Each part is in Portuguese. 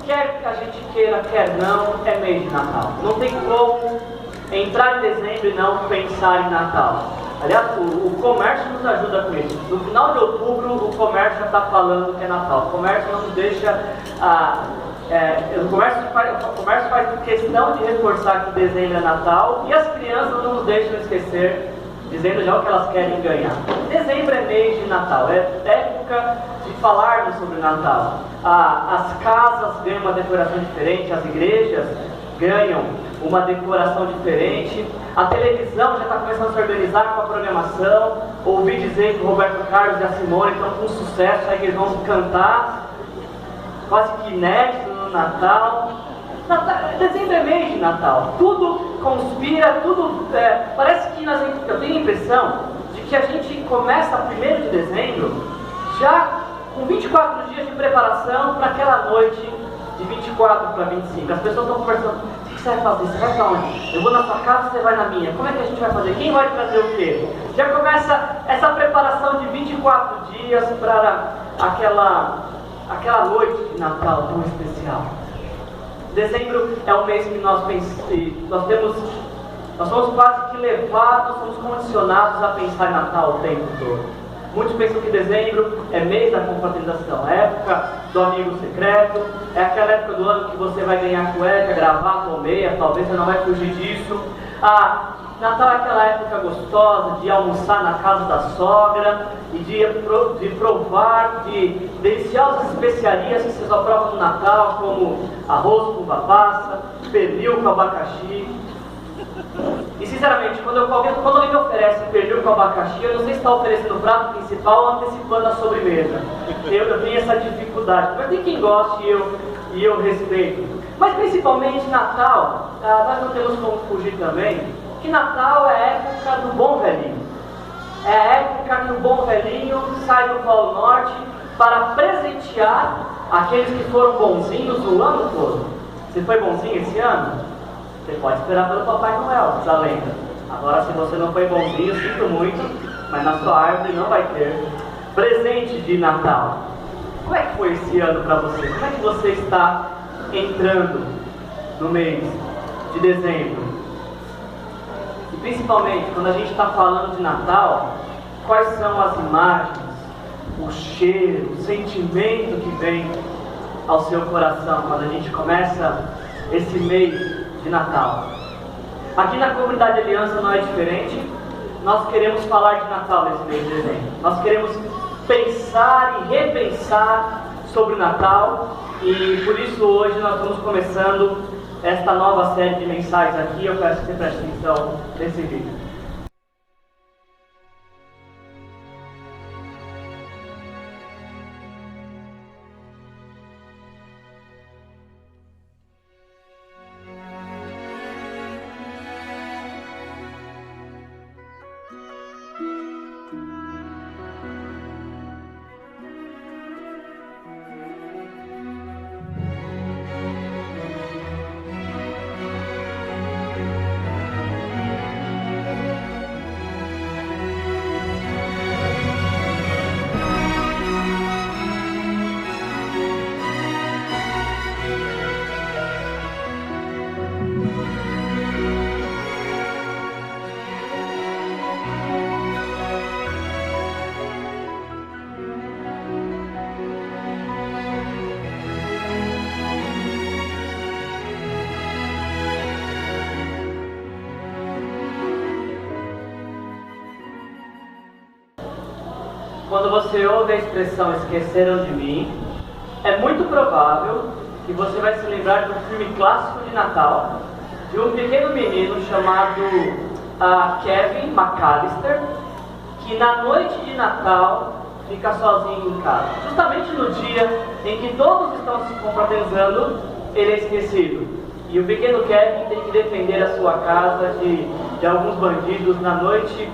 quer que a gente queira, quer não, é mês de Natal. Não tem como entrar em dezembro e não pensar em Natal. Aliás, o comércio nos ajuda com isso. No final de outubro, o comércio já está falando que é Natal. O comércio não nos deixa... o comércio faz questão de reforçar que dezembro é Natal, e as crianças não nos deixam esquecer, dizendo já o que elas querem ganhar. Dezembro é mês de Natal, é época de falarmos sobre Natal. As casas ganham uma decoração diferente, as igrejas ganham uma decoração diferente, a televisão já está começando a se organizar com a programação. Ouvi dizer que o Roberto Carlos e a Simone estão com sucesso, aí que eles vão cantar quase que inédito no Natal. Dezembro é mês de Natal, tudo conspira, tudo parece que eu tenho a impressão de que a gente começa 1º de dezembro já com 24 dias de preparação para aquela noite de 24 para 25. As pessoas estão conversando: o que você vai fazer? Você vai para onde? Eu vou na sua casa, você vai na minha. Como é que a gente vai fazer? Quem vai trazer o quê? Já começa essa preparação de 24 dias para aquela noite de Natal tão especial. Dezembro é um mês que nós somos quase que levados, somos condicionados a pensar em Natal o tempo todo. Muitos pensam que dezembro é mês da confraternização, é época do amigo secreto, é aquela época do ano que você vai ganhar cueca, gravata ou meia, talvez você não vai fugir disso. Natal é aquela época gostosa de almoçar na casa da sogra e de provar de deliciosas especiarias que você só prova no Natal, como arroz com uva passa, pernil com abacaxi. E sinceramente, quando alguém me oferece pernil com abacaxi, eu não sei se está oferecendo o prato principal ou antecipando a sobremesa. Eu tenho essa dificuldade, mas tem quem goste e eu respeito. Mas principalmente Natal, nós não temos como fugir também, que Natal é a época do bom velhinho. É a época que o bom velhinho sai do Polo Norte para presentear aqueles que foram bonzinhos o ano todo. Você foi bonzinho esse ano? Você pode esperar pelo Papai Noel, diz a lenda. Agora, se você não foi bonzinho, sinto muito, mas na sua árvore não vai ter presente de Natal. Como é que foi esse ano para você? Como é que você está entrando no mês de dezembro? E principalmente, quando a gente está falando de Natal, quais são as imagens, o cheiro, o sentimento que vem ao seu coração quando a gente começa esse mês de Natal? Aqui na Comunidade Aliança não é diferente. Nós queremos falar de Natal nesse mês de dezembro. Nós queremos pensar e repensar sobre o Natal, e por isso hoje nós estamos começando esta nova série de mensagens aqui. Eu peço que você preste atenção nesse vídeo. Quando você ouve a expressão "esqueceram de mim", é muito provável que você vai se lembrar de um filme clássico de Natal, de um pequeno menino chamado Kevin McAllister, que na noite de Natal fica sozinho em casa. Justamente no dia em que todos estão se confraternizando, ele é esquecido. E o pequeno Kevin tem que defender a sua casa de alguns bandidos na noite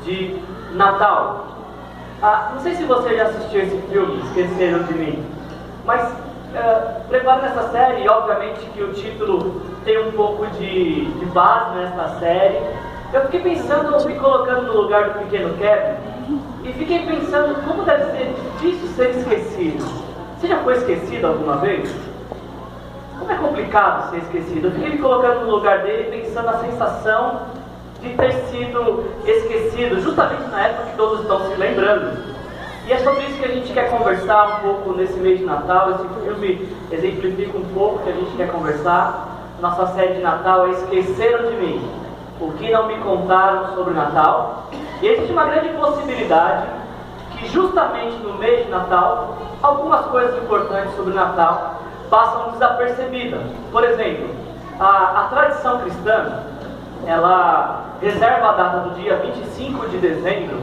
de Natal. Não sei se você já assistiu esse filme, Esqueceram de Mim, mas preparando essa série, e obviamente que o título tem um pouco de base nessa série, eu fiquei pensando, me colocando no lugar do pequeno Kevin, e fiquei pensando como deve ser difícil ser esquecido. Você já foi esquecido alguma vez? Como é complicado ser esquecido. Eu fiquei me colocando no lugar dele, pensando na sensação de ter sido esquecido, justamente na época que todos estão se lembrando. E é sobre isso que a gente quer conversar um pouco nesse mês de Natal. Esse filme exemplifica um pouco o que a gente quer conversar. Nossa série de Natal é Esqueceram de Mim, o que não me contaram sobre o Natal. E existe uma grande possibilidade que justamente no mês de Natal, algumas coisas importantes sobre o Natal passam desapercebidas. Por exemplo, a tradição cristã, ela reserva a data do dia 25 de dezembro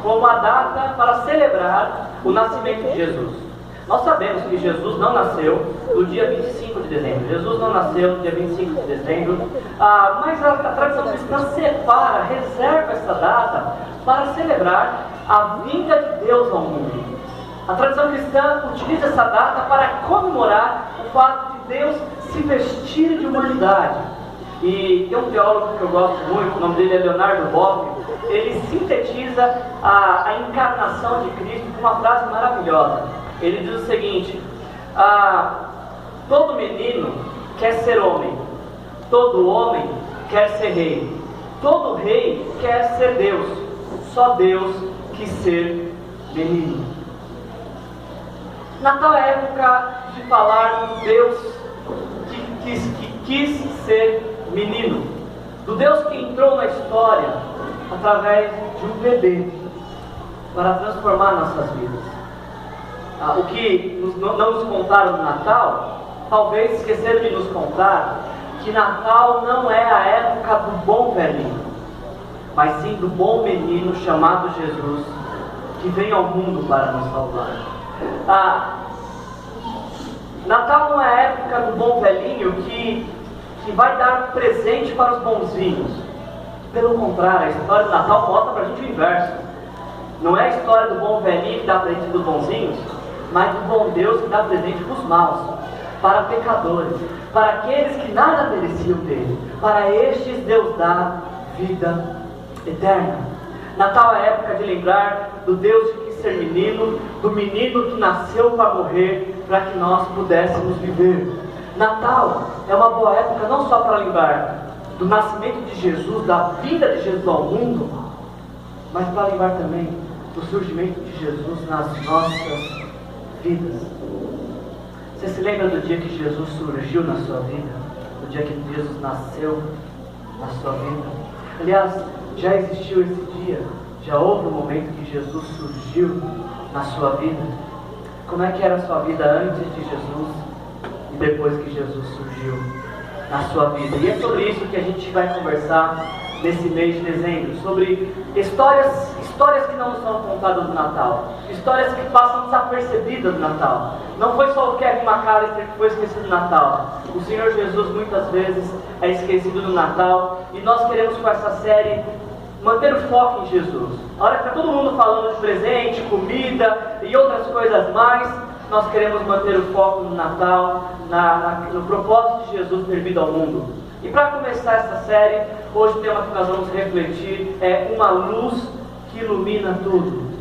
como a data para celebrar o nascimento de Jesus. Nós sabemos que Jesus não nasceu no dia 25 de dezembro. Jesus não nasceu no dia 25 de dezembro, mas a tradição cristã separa, reserva essa data para celebrar a vinda de Deus ao mundo. A tradição cristã utiliza essa data para comemorar o fato de Deus se vestir de humanidade. E tem um teólogo que eu gosto muito, o nome dele é Leonardo Boff. Ele sintetiza a encarnação de Cristo com uma frase maravilhosa. Ele diz o seguinte: todo menino quer ser homem, todo homem quer ser rei, todo rei quer ser Deus, só Deus quis ser menino. Natal é época de falar do Deus que quis ser menino, do Deus que entrou na história através de um bebê para transformar nossas vidas. O que não nos contaram no Natal, talvez esqueceram de nos contar que Natal não é a época do bom velhinho, mas sim do bom menino chamado Jesus, que vem ao mundo para nos salvar. Natal não é a época do bom velhinho que vai dar presente para os bonzinhos. Pelo contrário, a história do Natal mostra para a gente o inverso. Não é a história do bom velhinho que dá presente para os bonzinhos, mas do bom Deus que dá presente para os maus, para pecadores, para aqueles que nada mereciam dele. Para estes Deus dá vida eterna. Natal é a época de lembrar do Deus que quis ser menino, do menino que nasceu para morrer, para que nós pudéssemos viver. Natal é uma boa época não só para lembrar do nascimento de Jesus, da vinda de Jesus ao mundo, mas para lembrar também do surgimento de Jesus nas nossas vidas. Você se lembra do dia que Jesus surgiu na sua vida? Do dia que Jesus nasceu na sua vida? Aliás, já existiu esse dia? Já houve um momento que Jesus surgiu na sua vida? Como é que era a sua vida antes de Jesus e depois que Jesus surgiu na sua vida? E é sobre isso que a gente vai conversar nesse mês de dezembro, sobre histórias que não são contadas no Natal, histórias que passam desapercebidas no Natal. Não foi só o Kevin McAllister que foi esquecido no Natal. O Senhor Jesus muitas vezes é esquecido no Natal, e nós queremos com essa série manter o foco em Jesus. A hora que está todo mundo falando de presente, comida e outras coisas mais, nós queremos manter o foco no Natal, no propósito de Jesus ter vindo ao mundo. E para começar essa série, hoje o tema que nós vamos refletir é uma luz que ilumina tudo.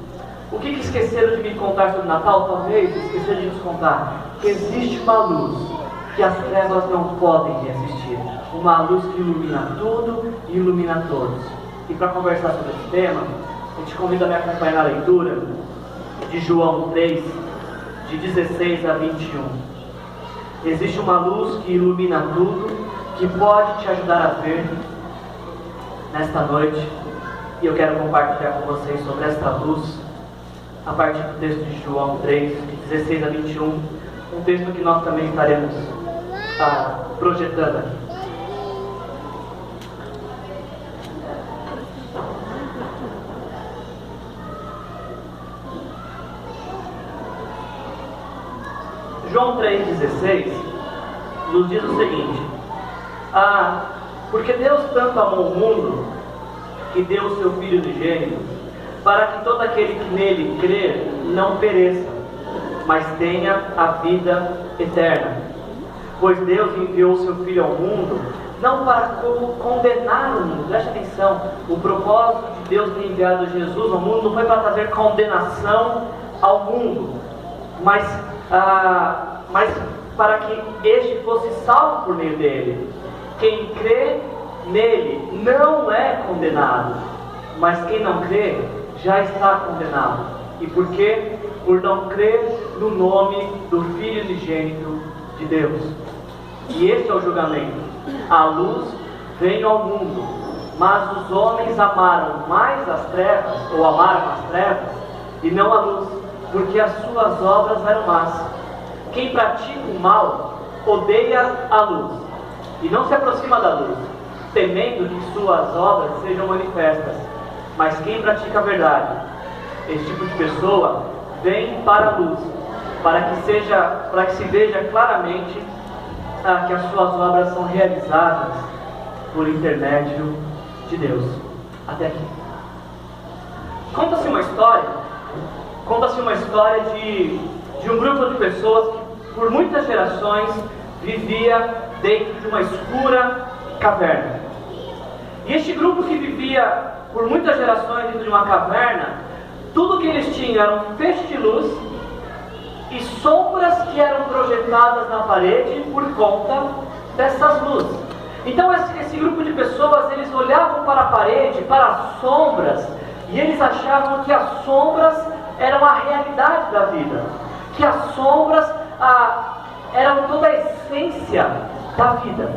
O que esqueceram de me contar sobre o Natal? Talvez esqueceram de nos contar que existe uma luz que as trevas não podem resistir. Uma luz que ilumina tudo e ilumina todos. E para conversar sobre esse tema, eu te convido a me acompanhar na leitura de João 3, de 16 a 21. Existe uma luz que ilumina tudo, que pode te ajudar a ver nesta noite. E eu quero compartilhar com vocês sobre esta luz, a partir do texto de João 3, de 16 a 21. Um texto que nós também estaremos projetando aqui. João 3,16 nos diz o seguinte: porque Deus tanto amou o mundo, que deu o seu Filho unigênito, para que todo aquele que nele crer não pereça, mas tenha a vida eterna. Pois Deus enviou o seu Filho ao mundo, não para condenar o mundo. Preste atenção, o propósito de Deus ter enviado Jesus ao mundo não foi para trazer condenação ao mundo, mas para que este fosse salvo por meio dele. Quem crê nele não é condenado, mas quem não crê já está condenado. E por quê? Por não crer no nome do Filho unigênito de Deus. E este é o julgamento. A luz veio ao mundo, mas os homens amaram mais as trevas, ou amaram as trevas, e não a luz, porque as suas obras eram más. Quem pratica o mal odeia a luz, e não se aproxima da luz, temendo que suas obras sejam manifestas. Mas quem pratica a verdade, esse tipo de pessoa, vem para a luz, para que se veja claramente que as suas obras são realizadas por intermédio de Deus. Até aqui. Conta-se uma história de um grupo de pessoas que por muitas gerações vivia dentro de uma escura caverna. E este grupo que vivia por muitas gerações dentro de uma caverna, tudo que eles tinham era um feixe de luz e sombras que eram projetadas na parede por conta dessas luzes. Então esse grupo de pessoas, eles olhavam para a parede, para as sombras, e eles achavam que as sombras eram a realidade da vida, que as sombras eram toda a essência da vida.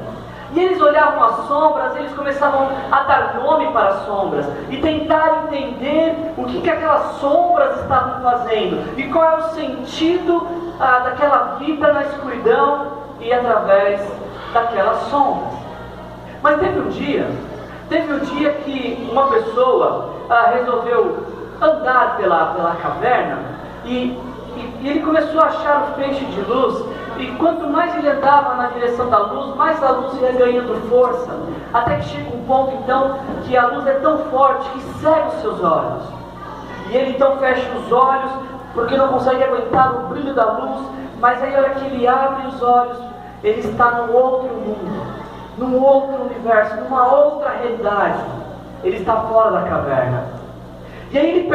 E eles olhavam as sombras, eles começavam a dar nome para as sombras e tentar entender o que aquelas sombras estavam fazendo e qual é o sentido daquela vida na escuridão e através daquelas sombras. Mas teve um dia que uma pessoa resolveu andar pela caverna e ele começou a achar o feixe de luz. E quanto mais ele andava na direção da luz, mais a luz ia ganhando força, até que chega um ponto então que a luz é tão forte que cega os seus olhos. E ele então fecha os olhos porque não consegue aguentar o brilho da luz. Mas aí a hora que ele abre os olhos, ele está num outro mundo, num outro universo, numa outra realidade. Ele está fora da caverna. E aí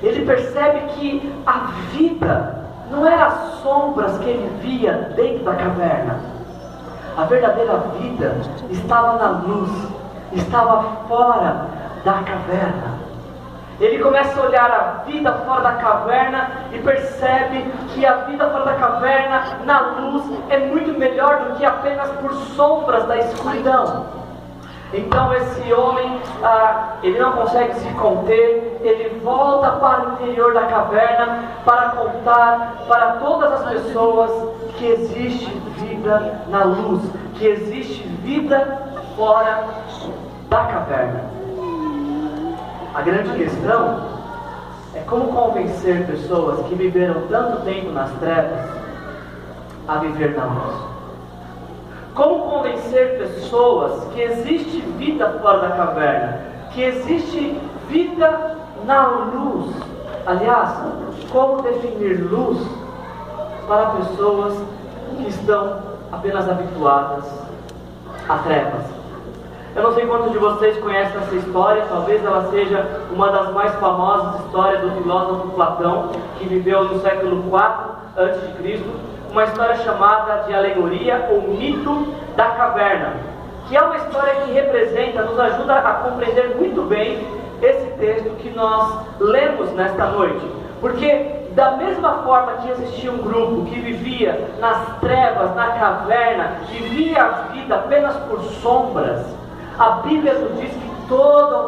ele percebe que a vida não eram as sombras que ele via dentro da caverna. A verdadeira vida estava na luz, estava fora da caverna. Ele começa a olhar a vida fora da caverna e percebe que a vida fora da caverna, na luz, é muito melhor do que apenas por sombras da escuridão. Então esse homem, ele não consegue se conter, ele volta para o interior da caverna para contar para todas as pessoas que existe vida na luz, que existe vida fora da caverna. A grande questão é como convencer pessoas que viveram tanto tempo nas trevas a viver na luz. Como convencer pessoas que existe vida fora da caverna, que existe vida na luz? Aliás, como definir luz para pessoas que estão apenas habituadas a trevas? Eu não sei quantos de vocês conhecem essa história, talvez ela seja uma das mais famosas histórias do filósofo Platão, que viveu no século IV a.C., uma história chamada de alegoria ou mito da caverna, que é uma história que representa, nos ajuda a compreender muito bem esse texto que nós lemos nesta noite. Porque da mesma forma que existia um grupo que vivia nas trevas, na caverna, e via a vida apenas por sombras, a Bíblia nos diz que toda a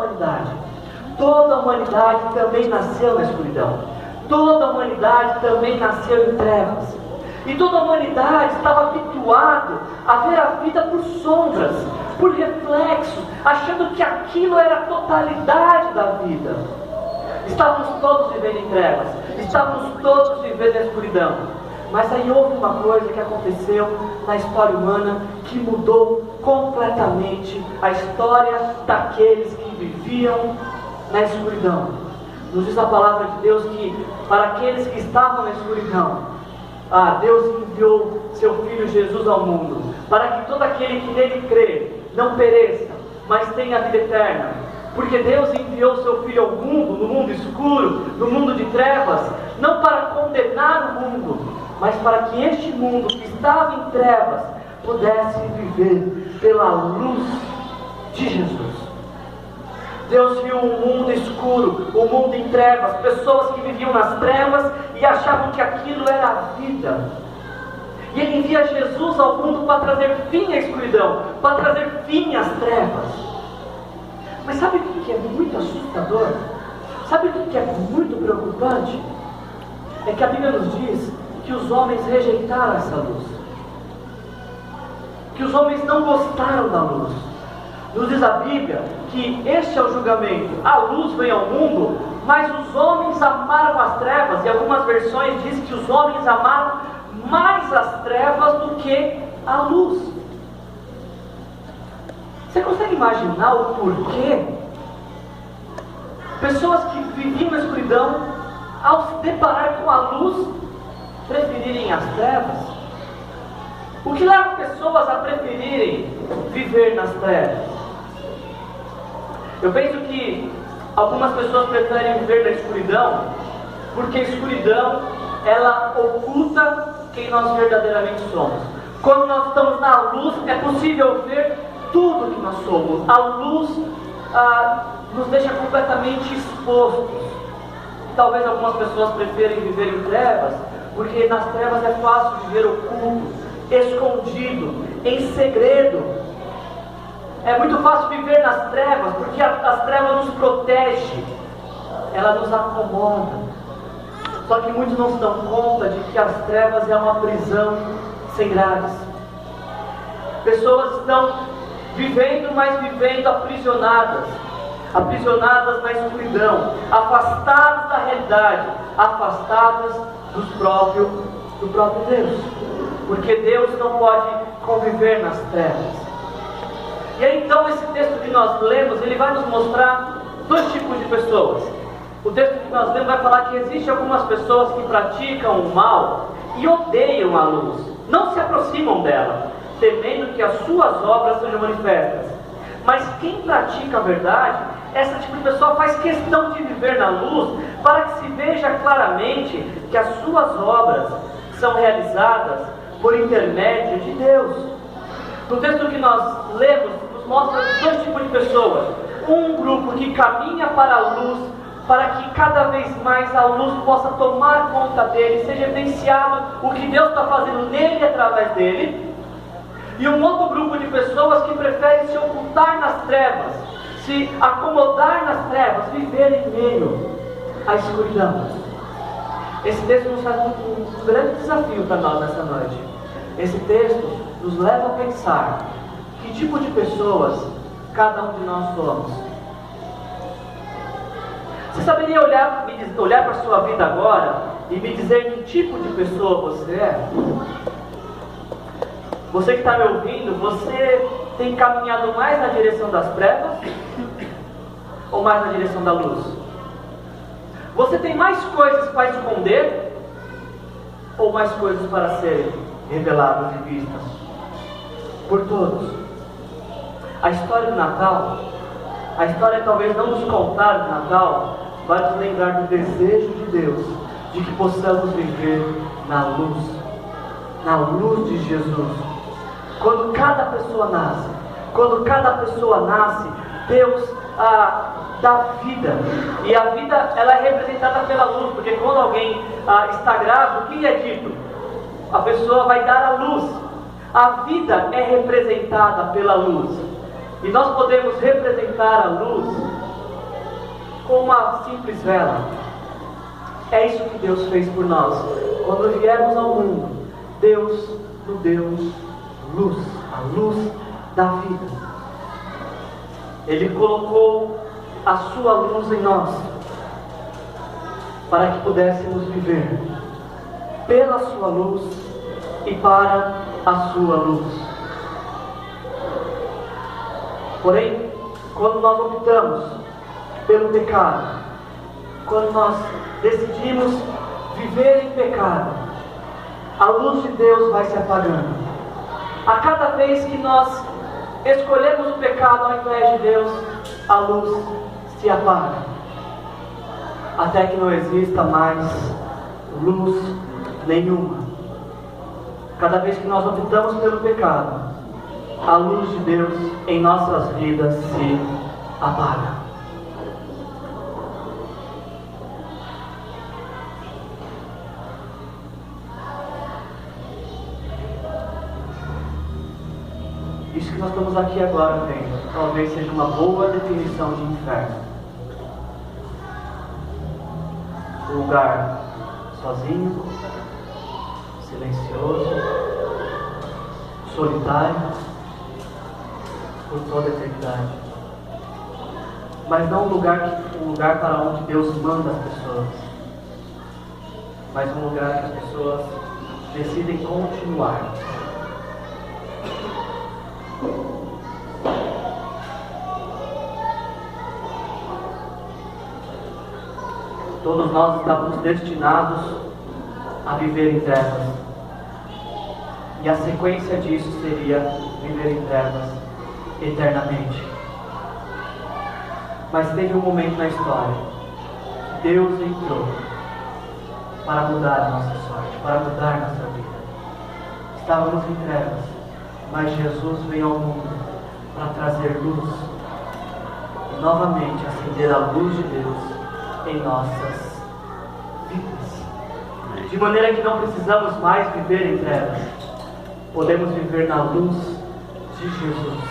humanidade também nasceu na escuridão. Toda a humanidade também nasceu em trevas. E toda a humanidade estava habituada a ver a vida por sombras, por reflexo, achando que aquilo era a totalidade da vida. Estávamos todos vivendo em trevas, estávamos todos vivendo em escuridão. Mas aí houve uma coisa que aconteceu na história humana que mudou completamente a história daqueles que viviam na escuridão. Nos diz a palavra de Deus que para aqueles que estavam na escuridão, Deus enviou seu Filho Jesus ao mundo, para que todo aquele que nele crê não pereça, mas tenha a vida eterna. Porque Deus enviou seu Filho ao mundo, no mundo escuro, no mundo de trevas, não para condenar o mundo, mas para que este mundo que estava em trevas pudesse viver pela luz de Jesus. Deus viu um mundo escuro, um mundo em trevas, pessoas que viviam nas trevas e achavam que aquilo era a vida. E Ele envia Jesus ao mundo para trazer fim à escuridão, para trazer fim às trevas. Mas sabe o que é muito assustador? Sabe o que é muito preocupante? É que a Bíblia nos diz que os homens rejeitaram essa luz, que os homens não gostaram da luz. Nos diz a Bíblia que este é o julgamento: a luz veio ao mundo, mas os homens amaram as trevas. E algumas versões dizem que os homens amaram mais as trevas do que a luz. Você consegue imaginar o porquê? Pessoas que viviam na escuridão, ao se deparar com a luz, preferirem as trevas. O que leva pessoas a preferirem viver nas trevas? Eu penso que algumas pessoas preferem viver na escuridão, porque a escuridão, ela oculta quem nós verdadeiramente somos. Quando nós estamos na luz, é possível ver tudo que nós somos. A luz nos deixa completamente expostos. Talvez algumas pessoas preferem viver em trevas, porque nas trevas é fácil viver oculto, escondido, em segredo. É muito fácil viver nas trevas, porque as trevas nos protegem, ela nos acomoda. Só que muitos não se dão conta de que as trevas é uma prisão sem grades. Pessoas estão vivendo, mas vivendo aprisionadas na escuridão, afastadas da realidade, afastadas do próprio Deus, porque Deus não pode conviver nas trevas. E aí então esse texto que nós lemos, ele vai nos mostrar dois tipos de pessoas. O texto que nós lemos vai falar que existem algumas pessoas que praticam o mal e odeiam a luz, não se aproximam dela, temendo que as suas obras sejam manifestas. Mas quem pratica a verdade, essa tipo de pessoa faz questão de viver na luz, para que se veja claramente que as suas obras são realizadas por intermédio de Deus. No texto que nós lemos, nos mostra dois tipos de pessoas. Um grupo que caminha para a luz, para que cada vez mais a luz possa tomar conta dele, seja evidenciado o que Deus está fazendo nele e através dele. E um outro grupo de pessoas que preferem se ocultar nas trevas, se acomodar nas trevas, viver em meio à escuridão. Esse texto nos faz um grande desafio para nós nessa noite. Esse texto nos leva a pensar que tipo de pessoas cada um de nós somos. Você saberia olhar para a sua vida agora e me dizer que tipo de pessoa você é? Você que está me ouvindo, você tem caminhado mais na direção das trevas ou mais na direção da luz? Você tem mais coisas para esconder ou mais coisas para serem reveladas e vistas por todos? A história do Natal, a história talvez não nos contar do Natal, vai nos lembrar do desejo de Deus de que possamos viver na luz de Jesus. Quando cada pessoa nasce, Deus dá vida, e a vida ela é representada pela luz, porque quando alguém está grávido, o que é dito? A pessoa vai dar a luz. A vida é representada pela luz, e nós podemos representar a luz com uma simples vela. É isso que Deus fez por nós. Quando viemos ao mundo, Deus nos deu luz, a luz da vida. Ele colocou a sua luz em nós, para que pudéssemos viver pela sua luz e para a sua luz. Porém, quando nós optamos pelo pecado, quando nós decidimos viver em pecado, a luz de Deus vai se apagando. A cada vez que nós escolhemos o pecado ao invés de Deus, a luz se apaga, até que não exista mais luz nenhuma. Cada vez que nós optamos pelo pecado, a luz de Deus em nossas vidas se apaga. Isso que nós estamos aqui agora vendo, talvez seja uma boa definição de inferno. Um lugar sozinho, silencioso, solitário, por toda a eternidade. Mas não um lugar para onde Deus manda as pessoas, mas um lugar que as pessoas decidem continuar. Todos nós estávamos destinados a viver em trevas. E a sequência disso seria viver em trevas eternamente. Mas teve um momento na história que Deus entrou para mudar a nossa sorte, para mudar a nossa vida. Estávamos em trevas, mas Jesus veio ao mundo para trazer luz e novamente acender a luz de Deus em nossas vidas. De maneira que não precisamos mais viver em trevas. Podemos viver na luz de Jesus.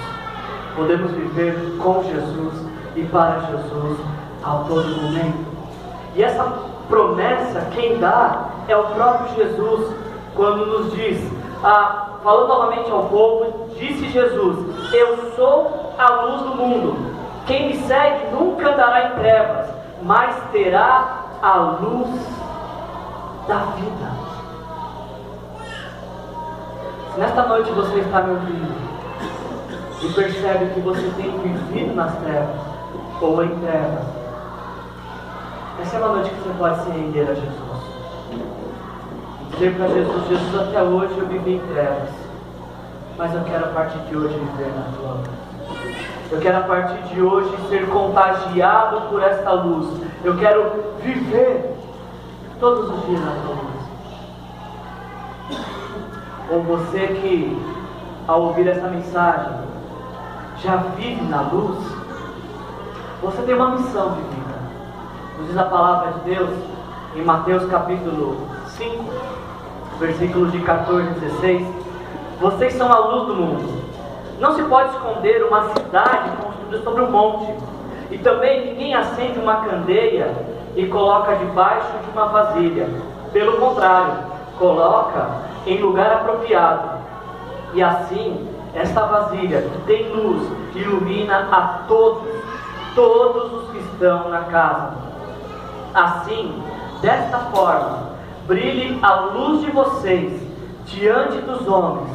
Podemos viver com Jesus e para Jesus a todo momento. E essa promessa, quem dá é o próprio Jesus, quando nos diz, falando novamente ao povo, disse Jesus: eu sou a luz do mundo. Quem me segue nunca andará em trevas, mas terá a luz da vida. Se nesta noite você está me ouvindo e percebe que você tem vivido nas trevas ou em trevas, essa é uma noite que você pode se render a Jesus e dizer para Jesus: Jesus, até hoje eu vivi em trevas, mas eu quero a partir de hoje viver na tua luz. Eu quero a partir de hoje ser contagiado por esta luz. Eu quero viver todos os dias na tua luz. Ou você que, ao ouvir essa mensagem, já vive na luz, você tem uma missão de vida. Nos diz a palavra de Deus em Mateus capítulo 5, versículos de 14 a 16: vocês são a luz do mundo. Não se pode esconder uma cidade construída sobre um monte. E também ninguém acende uma candeia e coloca debaixo de uma vasilha. Pelo contrário, coloca em lugar apropriado. E assim, esta vasilha que tem luz ilumina a todos os que estão na casa. Assim, desta forma, brilhe a luz de vocês diante dos homens,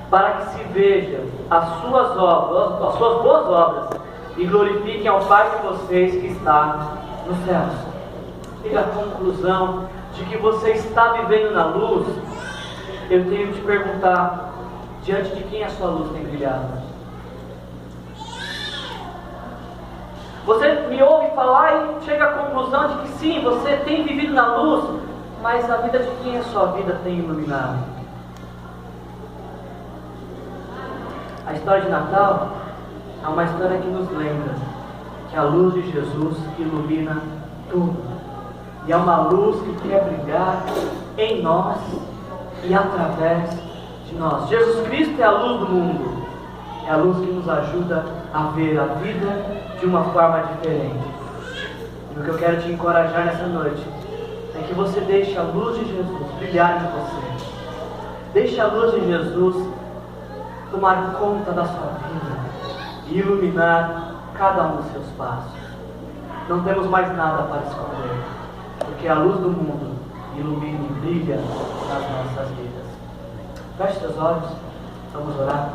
para que se vejam as suas boas obras e glorifiquem ao Pai de vocês que está nos céus. Chega à conclusão de que você está vivendo na luz. Eu tenho que te perguntar: diante de quem a sua luz tem brilhado? Você me ouve falar e chega à conclusão de que sim, você tem vivido na luz, mas a vida de quem a sua vida tem iluminado? A história de Natal é uma história que nos lembra que a luz de Jesus ilumina tudo. E é uma luz que quer brilhar em nós e através de nós. Jesus Cristo é a luz do mundo. É a luz que nos ajuda a ver a vida de uma forma diferente. E o que eu quero te encorajar nessa noite é que você deixe a luz de Jesus brilhar em você. Deixe a luz de Jesus tomar conta da sua vida e iluminar cada um dos seus passos. Não temos mais nada para esconder, porque a luz do mundo ilumina e brilha nas nossas vidas. Feche seus olhos, vamos orar.